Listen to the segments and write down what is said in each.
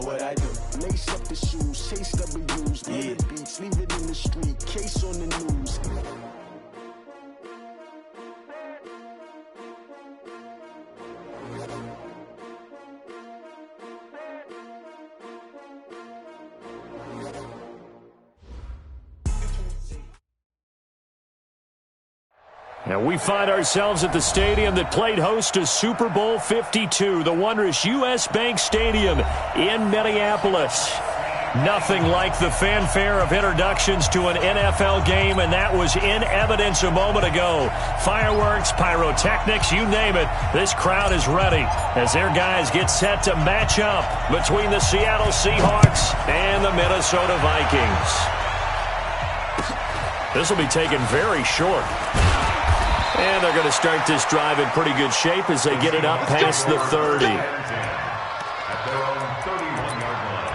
what I do. Lace up the shoes, chase W's, yeah. Beats, leave it in the street, case on the news. And we find ourselves at the stadium that played host to Super Bowl 52, the wondrous U.S. Bank Stadium in Minneapolis. Nothing like the fanfare of introductions to an NFL game, and that was in evidence a moment ago. Fireworks, pyrotechnics, you name it. This crowd is ready as their guys get set to match up between the Seattle Seahawks and the Minnesota Vikings. This will be taken very short. And they're going to start this drive in pretty good shape as they get it up past the 30. At their own 31-yard line.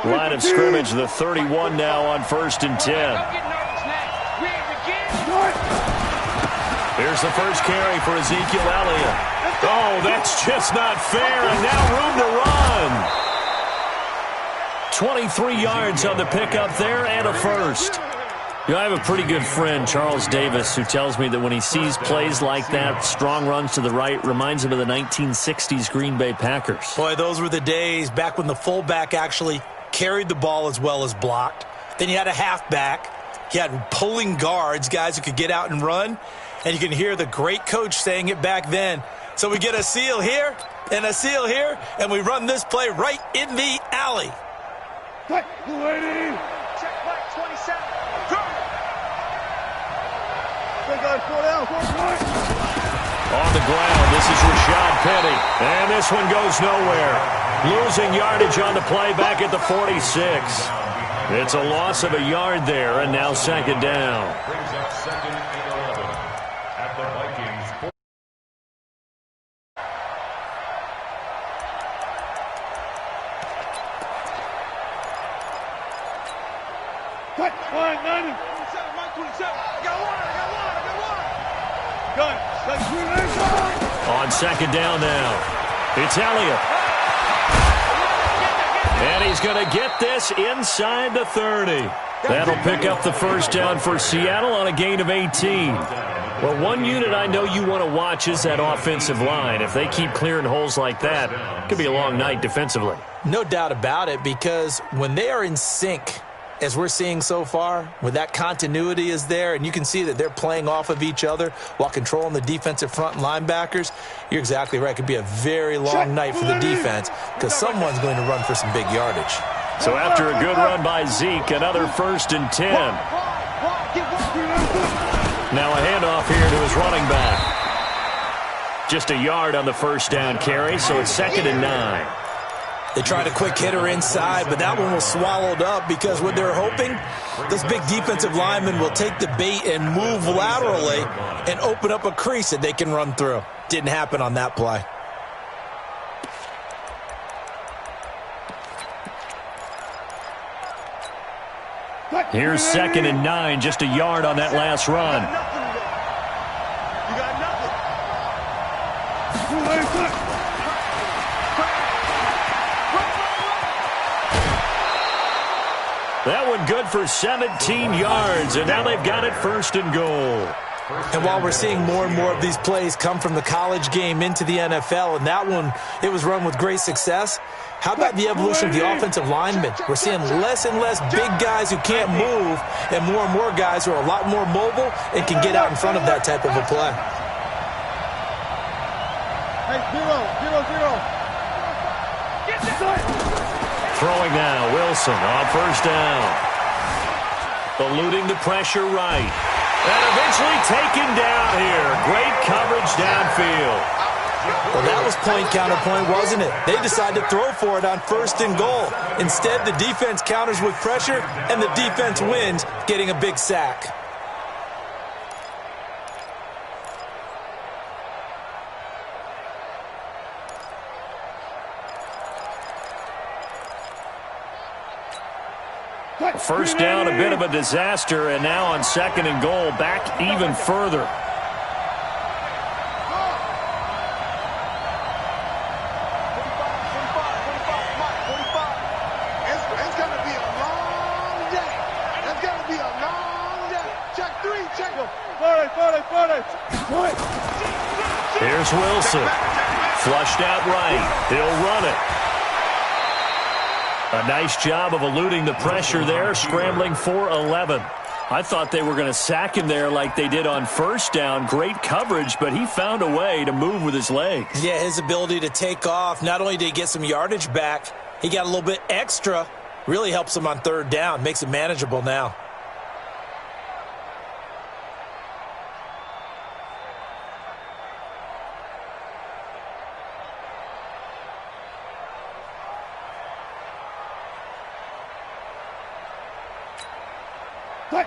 Line of scrimmage, the 31 now on 1st and 10. Here's the first carry for Ezekiel Elliott. Oh, that's just not fair, and now room to run. 23 yards on the pickup there and a first. You know, I have a pretty good friend, Charles Davis, who tells me that when he sees plays like that, strong runs to the right, reminds him of the 1960s Green Bay Packers. Boy, those were the days back when the fullback actually carried the ball as well as blocked. Then you had a halfback. You had pulling guards, guys who could get out and run. And you can hear the great coach saying it back then. So we get a seal here and a seal here, and we run this play right in the alley. Check back 27. On the ground, this is Rashad Penny. And this one goes nowhere. Losing yardage on the play back at the 46. It's a loss of a yard there, and now second down. Brings up 2nd and 11 at the Vikings. Cut! 190! 127! I got one! Gun! On second down now, it's Elliott. And he's going to get this inside the 30. That'll pick up the first down for Seattle on a gain of 18. Well, one unit I know you want to watch is that offensive line. If they keep clearing holes like that, it could be a long night defensively. No doubt about it, because when they are in sync, as we're seeing so far, when that continuity is there and you can see that they're playing off of each other while controlling the defensive front and linebackers, you're exactly right. It could be a very long night for the defense because someone's going to run for some big yardage. So after a good run by Zeke, another 1st and 10. Now a handoff here to his running back. Just a yard on the first down carry, so it's 2nd and 9. They tried a quick hitter inside, but that one was swallowed up because what they're hoping, this big defensive lineman will take the bait and move laterally and open up a crease that they can run through. Didn't happen on that play. Here's 2nd and 9, just a yard on that last run. That one good for 17 yards, and now they've got it 1st and goal. And while we're seeing more and more of these plays come from the college game into the NFL, and that one, it was run with great success, how about the evolution of the offensive linemen? We're seeing less and less big guys who can't move and more guys who are a lot more mobile and can get out in front of that type of a play. Hey, 0. Throwing now, Wilson on 1st down. Eluding the pressure right. And eventually taken down here. Great coverage downfield. Well, that was point counterpoint, wasn't it? They decided to throw for it on 1st and goal. Instead, the defense counters with pressure, and the defense wins, getting a big sack. First down, a bit of a disaster, and now on 2nd and goal, back even further. Here's Wilson. Flushed out right. He'll run it. A nice job of eluding the pressure there, scrambling for 11. I thought they were going to sack him there like they did on 1st down. Great coverage, but he found a way to move with his legs. Yeah, his ability to take off, not only did he get some yardage back, he got a little bit extra. Really helps him on 3rd down, makes it manageable now.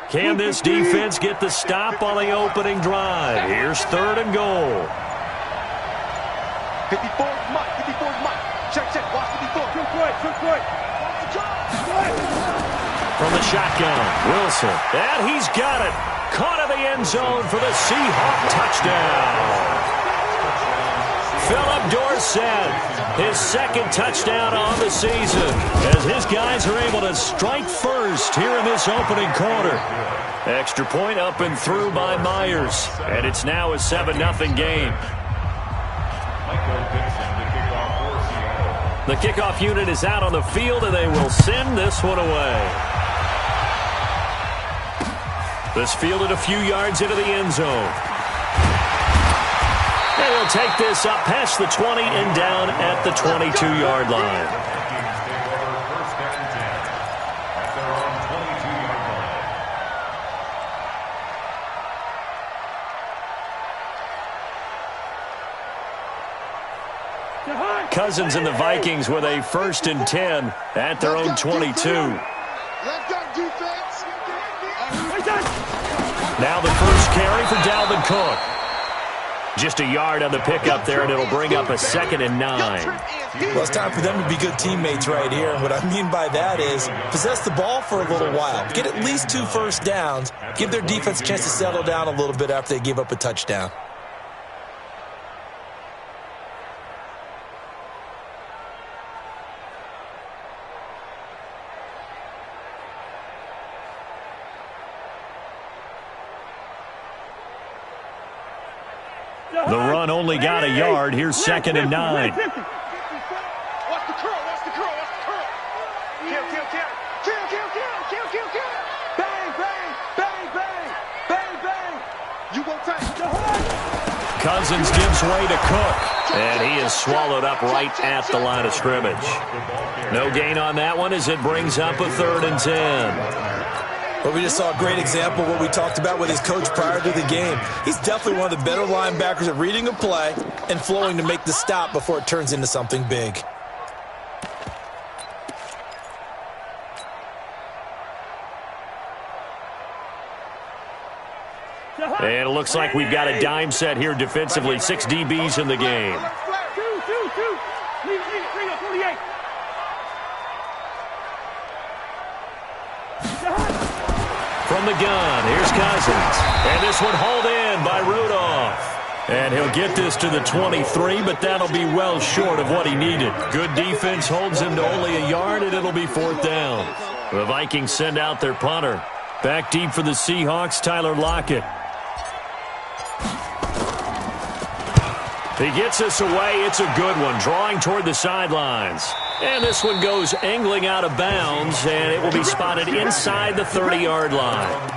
Can this defense get the stop on the opening drive? Here's 3rd and goal. 54, Mike. 54, Mike. Check. Watch 54. Too quick. From the shotgun, Wilson. And he's got it. Caught in the end zone for the Seahawk touchdown. Philip Dorsett, his 2nd touchdown on the season, as his guys are able to strike first here in this opening quarter. Extra point up and through by Myers, and it's now a 7-0 game. The kickoff unit is out on the field, and they will send this one away. This fielded a few yards into the end zone. And he'll take this up past the 20 and down at the 22-yard line. Cousins and the Vikings with a 1st and 10 at their own 22. Now the first carry for Dalvin Cook. Just a yard on the pickup there, and it'll bring up a 2nd and 9. Well, it's time for them to be good teammates right here. And what I mean by that is possess the ball for a little while. Get at least 2 first downs. Give their defense a chance to settle down a little bit after they give up a touchdown. The run only got a yard. Here's 2nd and 9. Watch the curl. Kill. Bang. You won't take. Cousins gives way to Cook, and he is swallowed up right at the line of scrimmage. No gain on that one as it brings up a 3rd and 10. But we just saw a great example of what we talked about with his coach prior to the game. He's definitely one of the better linebackers at reading a play and flowing to make the stop before it turns into something big. And it looks like we've got a dime set here defensively. 6 DBs in the game. Two. Bring up 48. From the gun, here's Cousins. And this one hauled in by Rudolph. And he'll get this to the 23, but that'll be well short of what he needed. Good defense holds him to only a yard, and it'll be 4th down. The Vikings send out their punter. Back deep for the Seahawks, Tyler Lockett. He gets us away. It's a good one, drawing toward the sidelines. And this one goes angling out of bounds, and it will be spotted inside the 30-yard line.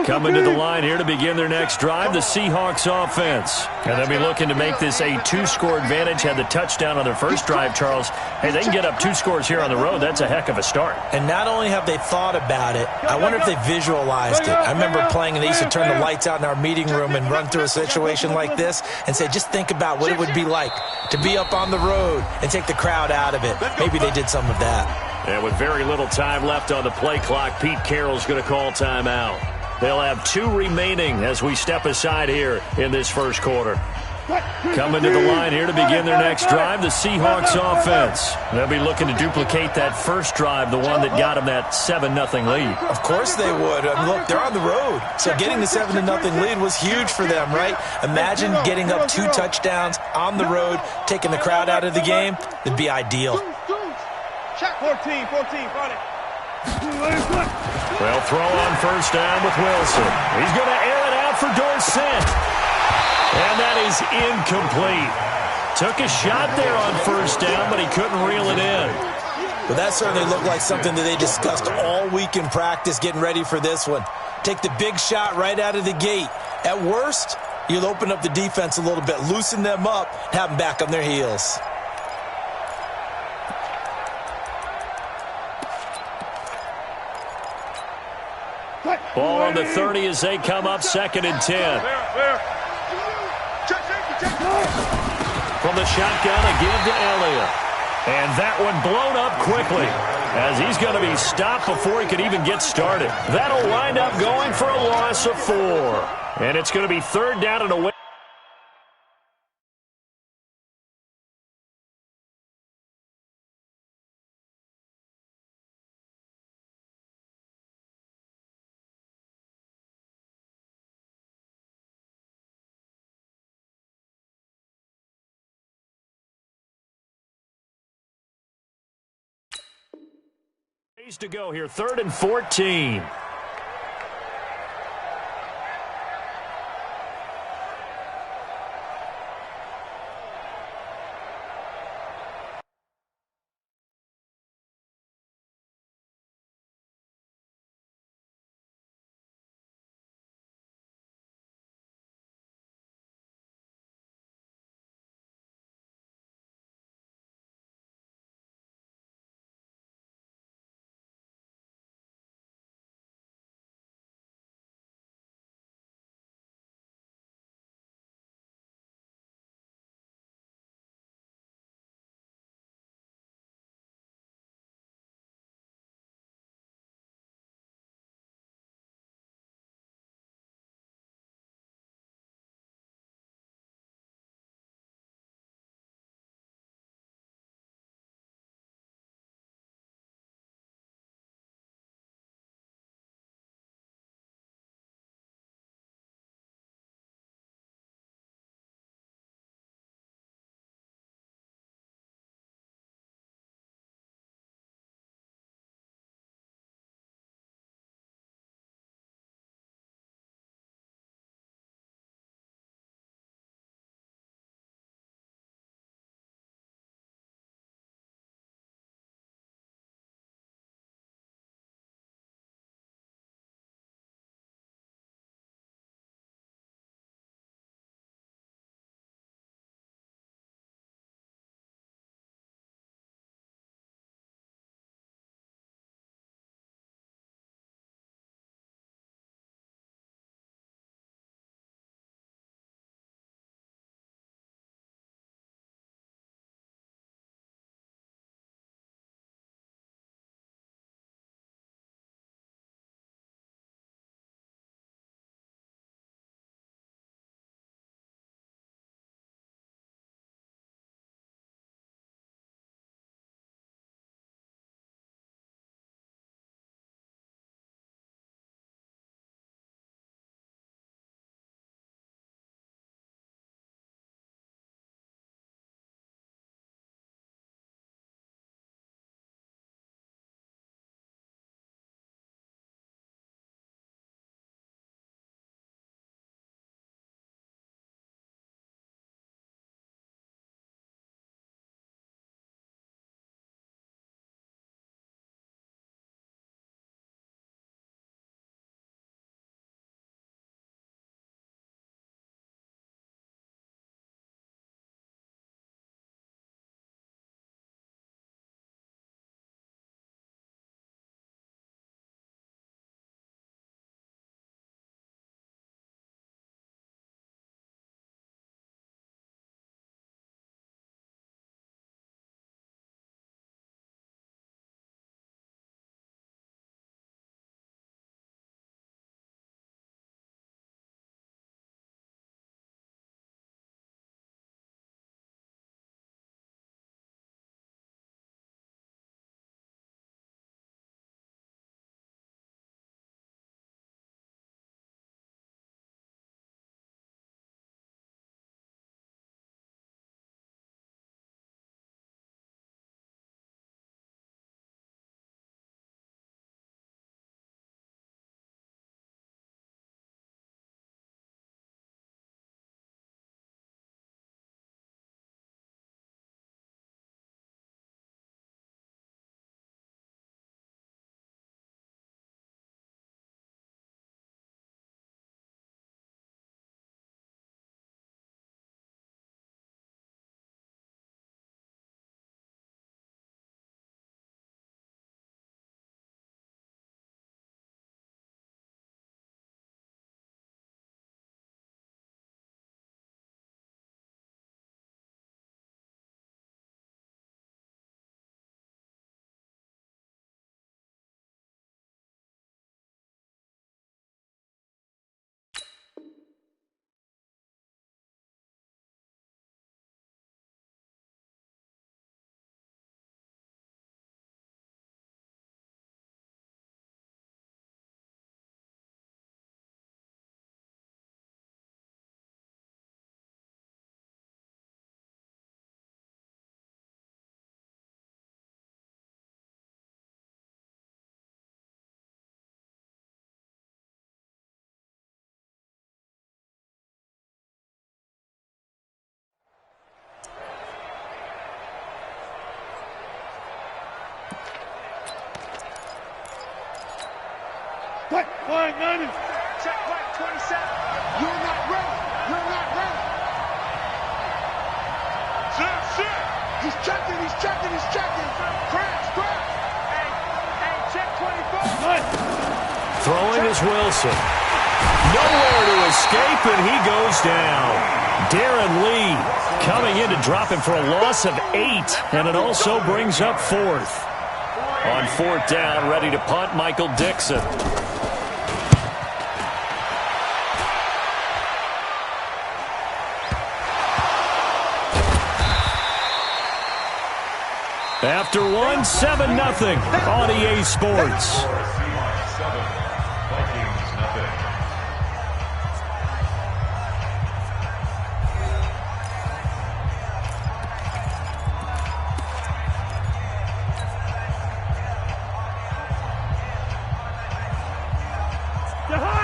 Coming to the line here to begin their next drive, the Seahawks offense. And they'll be looking to make this a 2-score advantage. Had the touchdown on their first drive, Charles. Hey, they can get up 2 scores here on the road. That's a heck of a start. And not only have they thought about it, I wonder if they visualized it. I remember playing, and they used to turn the lights out in our meeting room and run through a situation like this and say, just think about what it would be like to be up on the road and take the crowd out of it. Maybe they did some of that. And with very little time left on the play clock, Pete Carroll's going to call timeout. They'll have 2 remaining as we step aside here in this first quarter. Coming to the line here to begin their next drive, the Seahawks offense. They'll be looking to duplicate that first drive, the one that got them that 7-0 lead. Of course they would. I mean, look, they're on the road. So getting the 7-0 lead was huge for them, right? Imagine getting up 2 touchdowns on the road, taking the crowd out of the game. It'd be ideal. 14, got it. Well, throw on first down with Wilson. He's going to air it out for Dorsett. And that is incomplete. Took a shot there on first down, but he couldn't reel it in. Well, that certainly looked like something that they discussed all week in practice getting ready for this one. Take the big shot right out of the gate. At worst, you'll open up the defense a little bit, loosen them up, have them back on their heels. Ball on the 30 as they come up 2nd and 10. From the shotgun, a give to Elliott. And that one blown up quickly as he's going to be stopped before he could even get started. That'll wind up going for a loss of 4. And it's going to be 3rd down and away. To go here, 3rd and 14. Flying 90. Check right, 27. You're not ready. You're not ready. Sit. He's checking. Crash. Hey, check 24. Throwing is Wilson. Nowhere to escape, and he goes down. Darren Lee coming in to drop him for a loss of 8, and it also brings up 4th. On 4th down, ready to punt, Michael Dixon. After 1, 7-0 on EA Sports.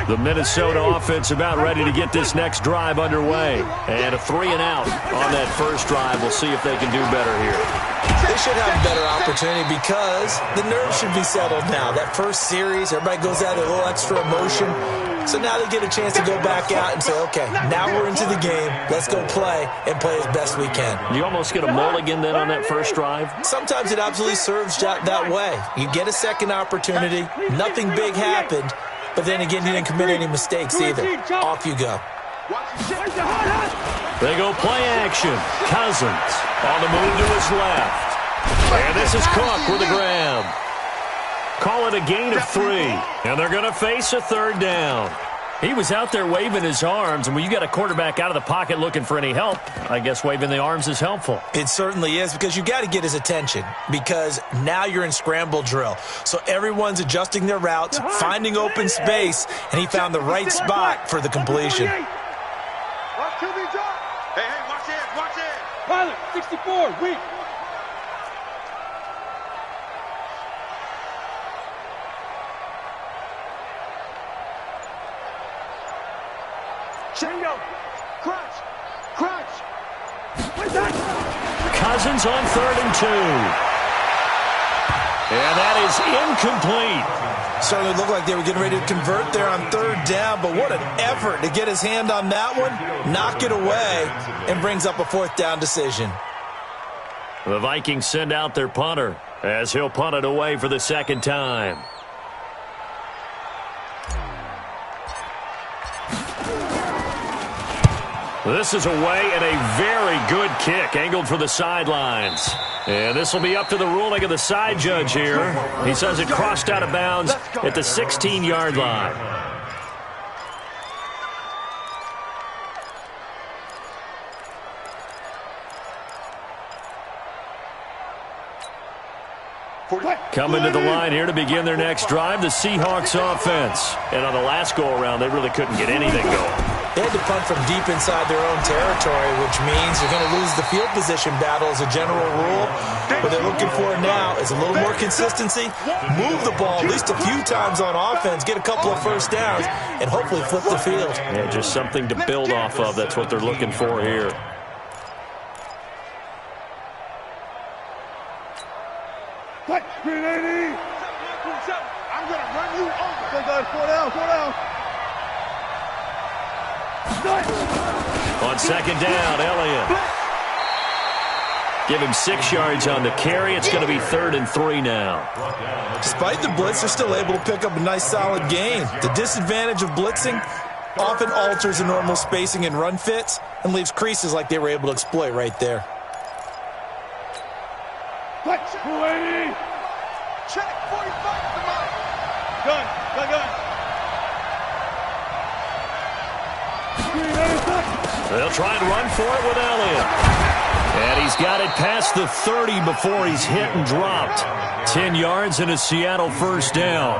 The Minnesota offense about ready to get this next drive underway. And a 3-and-out on that first drive. We'll see if they can do better here. They should have a better opportunity because the nerves should be settled now. That first series, everybody goes out with a little extra emotion. So now they get a chance to go back out and say, okay, now we're into the game. Let's go play and play as best we can. You almost get a mulligan then on that first drive? Sometimes it absolutely serves that way. You get a second opportunity. Nothing big happened. But then again, you didn't commit any mistakes either. Off you go. They go play action. Cousins on the move to his left. And this is Cook with a grab. Call it a gain of 3. And they're going to face a 3rd down. He was out there waving his arms, and when you got a quarterback out of the pocket looking for any help, I guess waving the arms is helpful. It certainly is, because you got to get his attention, because now you're in scramble drill. So everyone's adjusting their routes, finding open space, and he found the right spot for the completion. Hey, watch it. Pilot, 64, weak. Chango. Crunch. Cousins on 3rd and 2. And that is incomplete. Certainly looked like they were getting ready to convert there on 3rd down, but what an effort to get his hand on that one, knock it away, and brings up a 4th down decision. The Vikings send out their punter as he'll punt it away for the 2nd time. This is away and a very good kick, angled for the sidelines. And this will be up to the ruling of the side judge here. He says it crossed out of bounds at the 16-yard line. Coming to the line here to begin their next drive, the Seahawks offense. And on the last go-around, they really couldn't get anything going. They had to punt from deep inside their own territory, which means you're going to lose the field position battle as a general rule. What they're looking for now is a little more consistency, move the ball at least a few times on offense, get a couple of first downs, and hopefully flip the field. Yeah, just something to build off of. That's what they're looking for here. Green 80. I'm going to run you over. Go, guys. 4 down. On 2nd down, Elliott. Give him 6 yards on the carry. It's going to be 3rd and 3 now. Despite the blitz, they're still able to pick up a nice solid gain. The disadvantage of blitzing often alters the normal spacing and run fits and leaves creases like they were able to exploit right there. Check 45 to mine. Gun. They'll try and run for it with Elliott. And he's got it past the 30 before he's hit and dropped. 10 yards and a Seattle 1st down.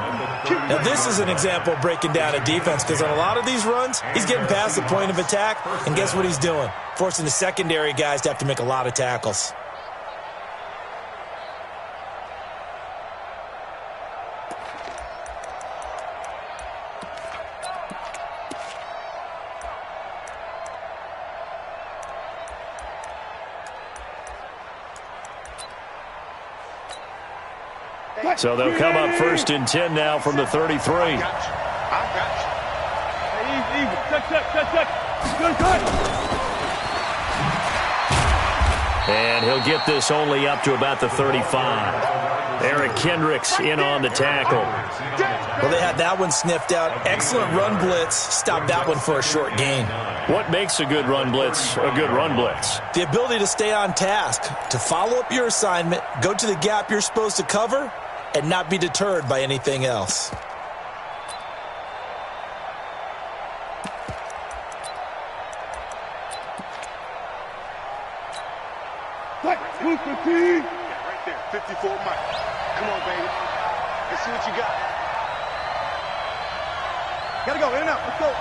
Now this is an example of breaking down a defense, because on a lot of these runs, he's getting past the point of attack, and guess what he's doing? Forcing the secondary guys to have to make a lot of tackles. So they'll come up 1st and 10 now from the 33. I got you. Hey, easy. Check. Good. And he'll get this only up to about the 35. Eric Kendricks in on the tackle. Well, they had that one sniffed out. Excellent run blitz. Stopped that one for a short gain. What makes a good run blitz a good run blitz? The ability to stay on task, to follow up your assignment, go to the gap you're supposed to cover, and not be deterred by anything else. Move the team. Yeah, right there. 54 Mike. Come on, baby. Let's see what you got. Gotta go. In and out. Let's go.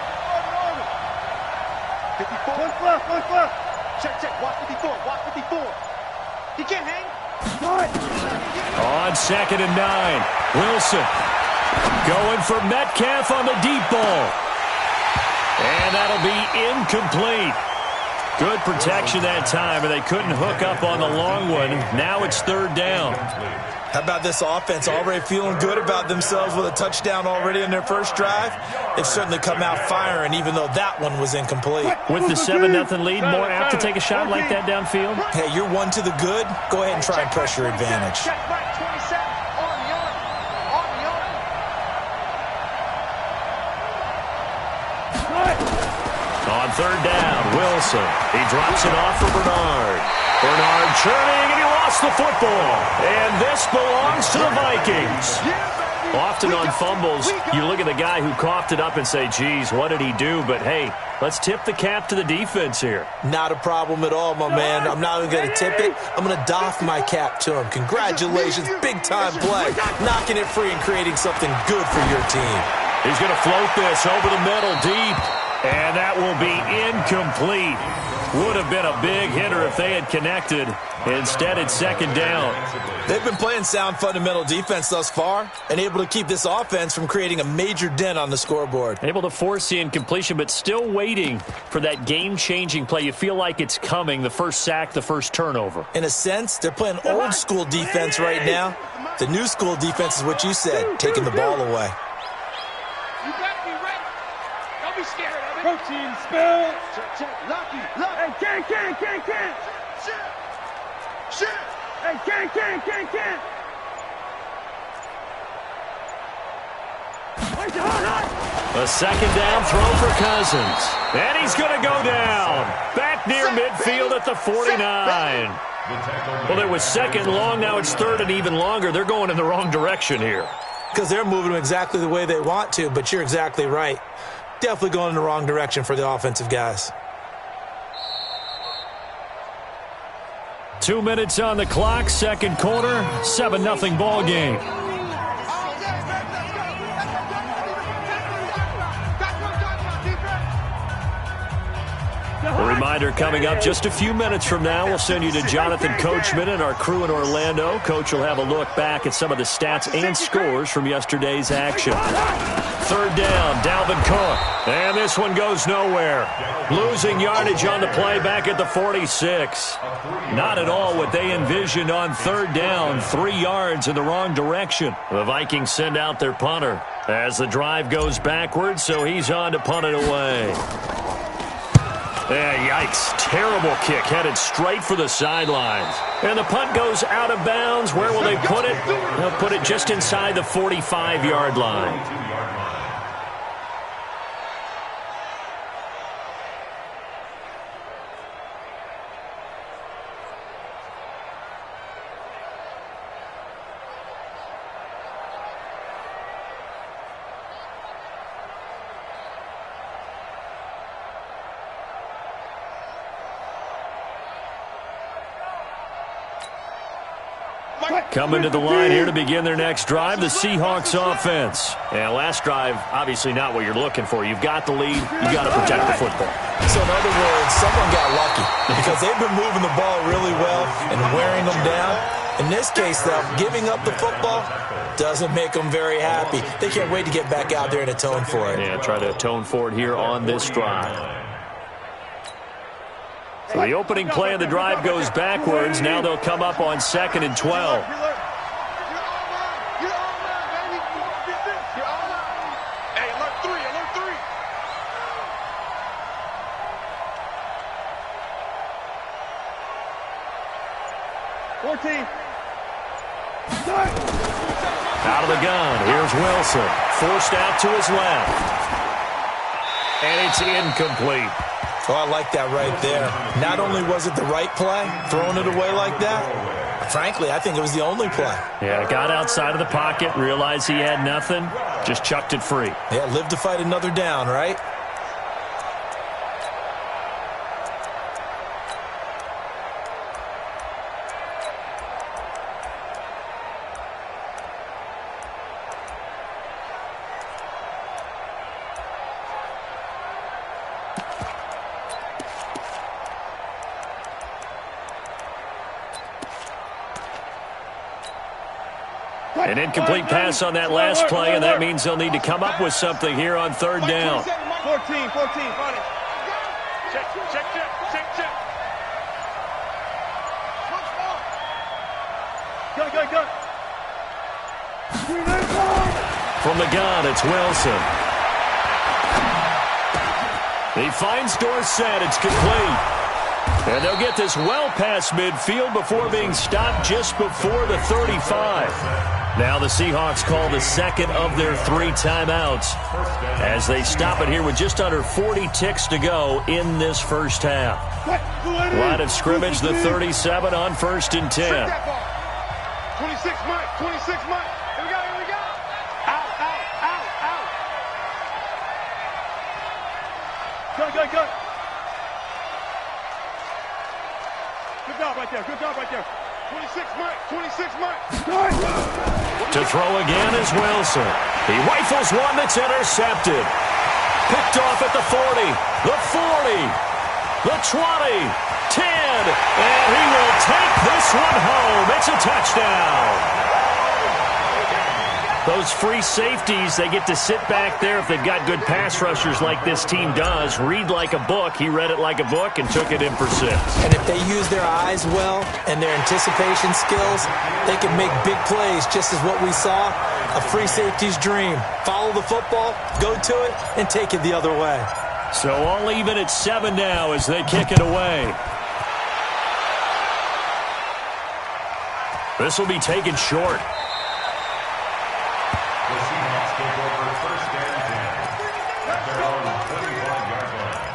54. One left. Check. Watch 54. He can't hang. On 2nd and 9. Wilson going for Metcalf on the deep ball. And that'll be incomplete. Good protection that time, and they couldn't hook up on the long one. Now it's 3rd down. How about this offense already feeling good about themselves with a touchdown already in their first drive? They've certainly come out firing, even though that one was incomplete. With the 7-0 lead, more apt to take a shot like that downfield? Hey, you're one to the good. Go ahead and try and press your advantage. Check right 27. On the arm. On 3rd down, Wilson. He drops it off for Bernard. Bernard churning, and he lost the football. And this belongs to the Vikings. Often on fumbles, you look at the guy who coughed it up and say, geez, what did he do? But, hey, let's tip the cap to the defense here. Not a problem at all, my man. I'm not even going to tip it. I'm going to doff my cap to him. Congratulations, big-time play. Knocking it free and creating something good for your team. He's going to float this over the middle deep. And that will be incomplete. Would have been a big hitter if they had connected. Instead, it's 2nd down. They've been playing sound fundamental defense thus far and able to keep this offense from creating a major dent on the scoreboard. Able to force the incompletion, but still waiting for that game-changing play. You feel like it's coming, the first sack, the first turnover. In a sense, they're playing old-school defense right now. The new school defense is what you said, taking the ball away. You better be ready. Don't be scared of it. Protein spill. Check. Lucky. Hey, can't. Shit. Hey, can't. A 2nd down throw for Cousins. And he's going to go down. Back near midfield at the 49. Well, it was 2nd long. Now it's 3rd and even longer. They're going in the wrong direction here. Because they're moving them exactly the way they want to, but you're exactly right. Definitely going in the wrong direction for the offensive guys. 2 minutes on the clock, 2nd quarter, 7-0 ball game. A reminder coming up just a few minutes from now, we'll send you to Jonathan Coachman and our crew in Orlando. Coach will have a look back at some of the stats and scores from yesterday's action. 3rd down, Dalvin Cook. And this one goes nowhere. Losing yardage on the play back at the 46. Not at all what they envisioned on 3rd down. 3 yards in the wrong direction. The Vikings send out their punter as the drive goes backwards, so he's on to punt it away. Yikes. Terrible kick headed straight for the sidelines. And the punt goes out of bounds. Where will they put it? They'll put it just inside the 45-yard line. Coming to the line here to begin their next drive, the Seahawks offense. And last drive, obviously not what you're looking for. You've got the lead. You've got to protect the football. So in other words, someone got lucky because they've been moving the ball really well and wearing them down. In this case, though, giving up the football doesn't make them very happy. They can't wait to get back out there and atone for it. Yeah, try to atone for it here on this drive. So the opening play of the drive goes backwards. Now they'll come up on 2nd and 12. 14. Out of the gun, here's Wilson. Forced out to his left. And it's incomplete. Oh, I like that right there. Not only was it the right play, throwing it away like that, frankly, I think it was the only play. Yeah, got outside of the pocket, realized he had nothing, just chucked it free. Yeah, live to fight another down, right? An incomplete pass on that last play, and that means they'll need to come up with something here on third down. 14, 14, find it. Check. Go. From the gun, it's Wilson. He finds Dorsett. It's complete. And they'll get this well past midfield before being stopped just before the 35. Now the Seahawks call the second of their 3 timeouts as they stop it here with just under 40 ticks to go in this first half. Line of scrimmage, the 37 on 1st and 10. 26 Mike. Here we go. Out. Go. Good job right there. 26 Mike. To throw again is Wilson. He rifles one that's intercepted. Picked off at the 40, the 40, the 20, 10, and he will take this one home. It's a touchdown. Those free safeties, they get to sit back there if they've got good pass rushers like this team does. Read like a book. He read it like a book and took it in for 6. And if they use their eyes well and their anticipation skills, they can make big plays, just as what we saw, a free safety's dream. Follow the football, go to it, and take it the other way. So all even at 7 now as they kick it away. This will be taken short. The Seahawks take over 1st and 10 at their own 25-yard line.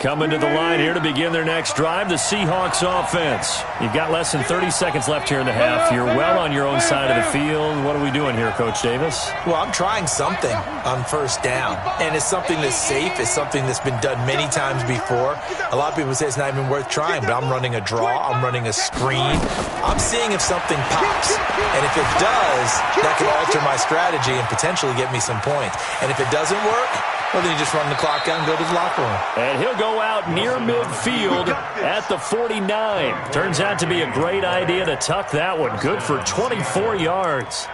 Coming to the line here to begin their next drive, the Seahawks offense. You've got less than 30 seconds left here in the half. You're well on your own side of the field. What are we doing here, Coach Davis? Well, I'm trying something on 1st down, and it's something that's safe. It's something that's been done many times before. A lot of people say it's not even worth trying, but I'm running a draw. I'm running a screen. I'm seeing if something pops, and if it does, that could alter my strategy and potentially get me some points. And if it doesn't work, well, then you just run the clock out and go to the locker room. And he'll go out near midfield at the 49. Turns out to be a great idea to tuck that one. Good for 24 yards.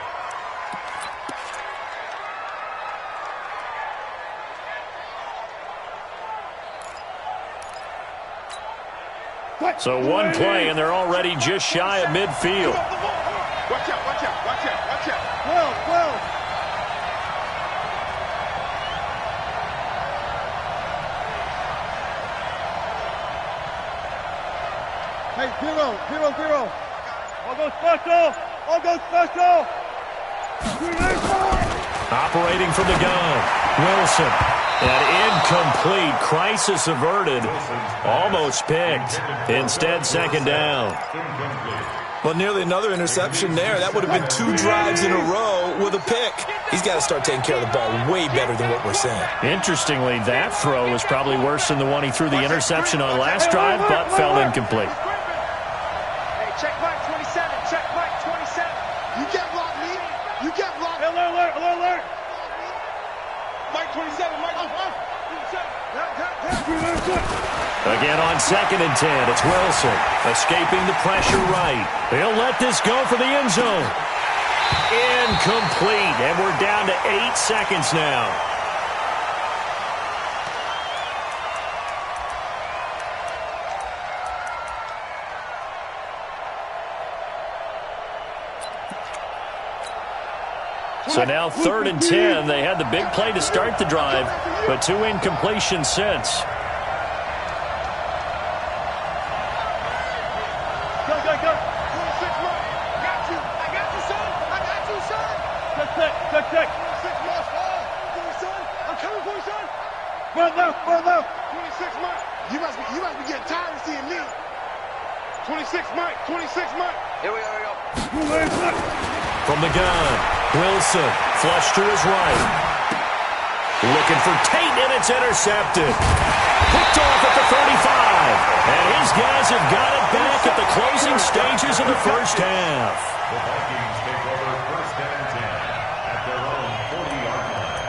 So one play, and they're already just shy of midfield. Watch out. 12. Hey, 0. All go special. Operating from the gun, Wilson. An incomplete. Crisis averted. Almost picked. Instead, 2nd down. Well, nearly another interception there. That would have been 2 drives in a row with a pick. He's got to start taking care of the ball way better than what we're seeing. Interestingly, that throw was probably worse than the one he threw the interception on last drive, but fell incomplete. Hey, check Mike 27. You get blocked, Lee. Alert. Mike 27. Again on 2nd and 10, it's Wilson. Escaping the pressure right. He'll let this go for the end zone. Incomplete, and we're down to 8 seconds now. So now 3rd and 10. They had the big play to start the drive, but 2 incompletions since. Go, go, go. 26 more. I got you. I got you, son. I got you, son. Check, check. 26 more. Son. I'm coming for you, son. Run left. 26 Mike. You must be getting tired of seeing me. 26 Mike. Here we go. From the gun, Wilson, flush to his right. Looking for Tate, and it's intercepted. Picked off at the 35. And his guys have got it back at the closing stages of the first half. The Vikings take over 1st and 10 at their own 40-yard line.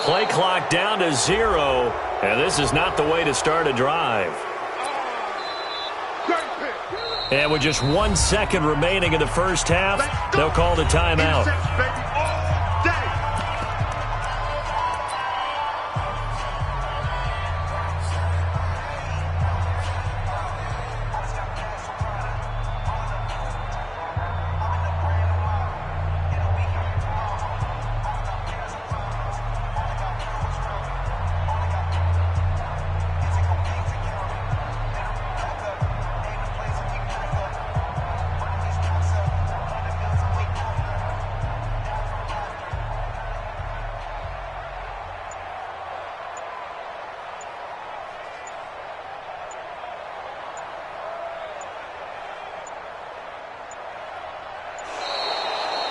Play clock down to 0, and this is not the way to start a drive. And with just 1 second remaining in the first half, they'll call the timeout.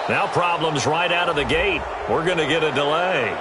Now problems right out of the gate. We're going to get a delay.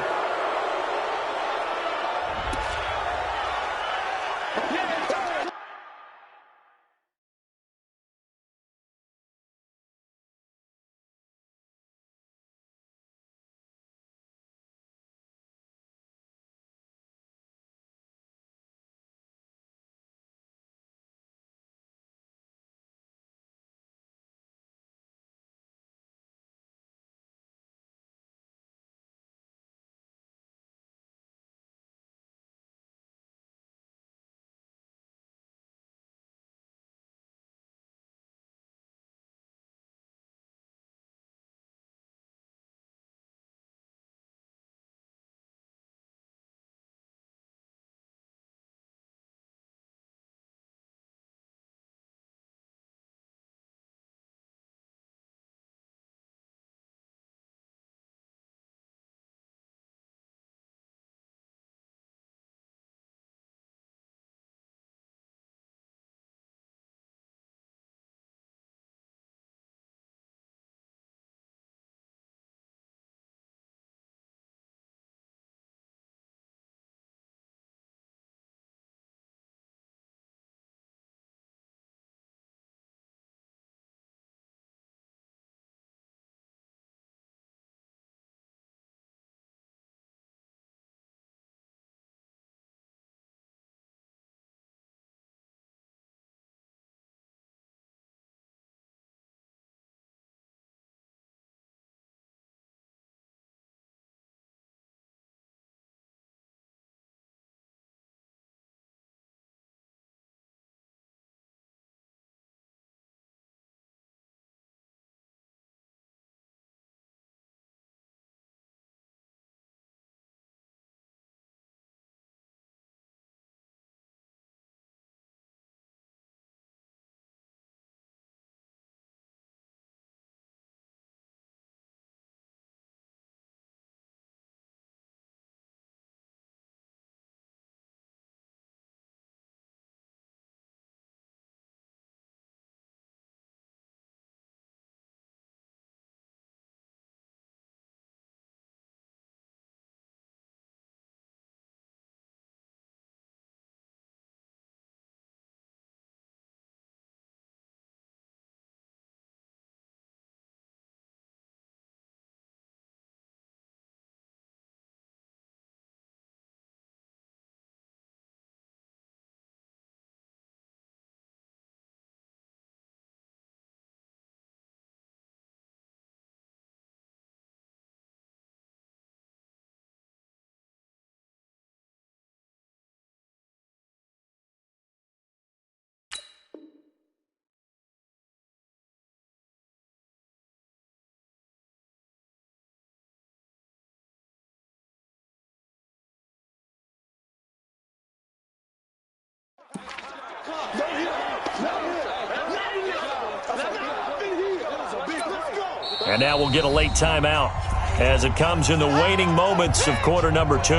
And now we'll get a late timeout as it comes in the waning moments of quarter number 2.